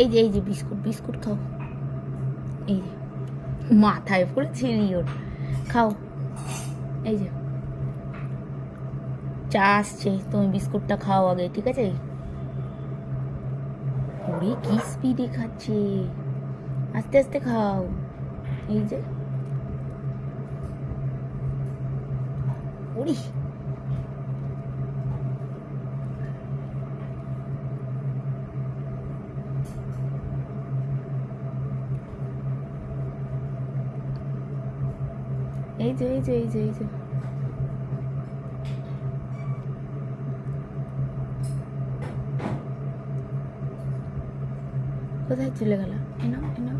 এই যে biscuit biscuit খাও, এই যে মাথায় পুরো ছিঁড়ি ওর, খাও। এই যে চা আসছে, তুমি বিস্কুটটা খাও আগে, ঠিক আছে? ওরে কি স্পিডে খাচ্ছে, আস্তে আস্তে খাও। এই যে ওরে, এই যে কোথায় চলে গেল? এনাও এনাও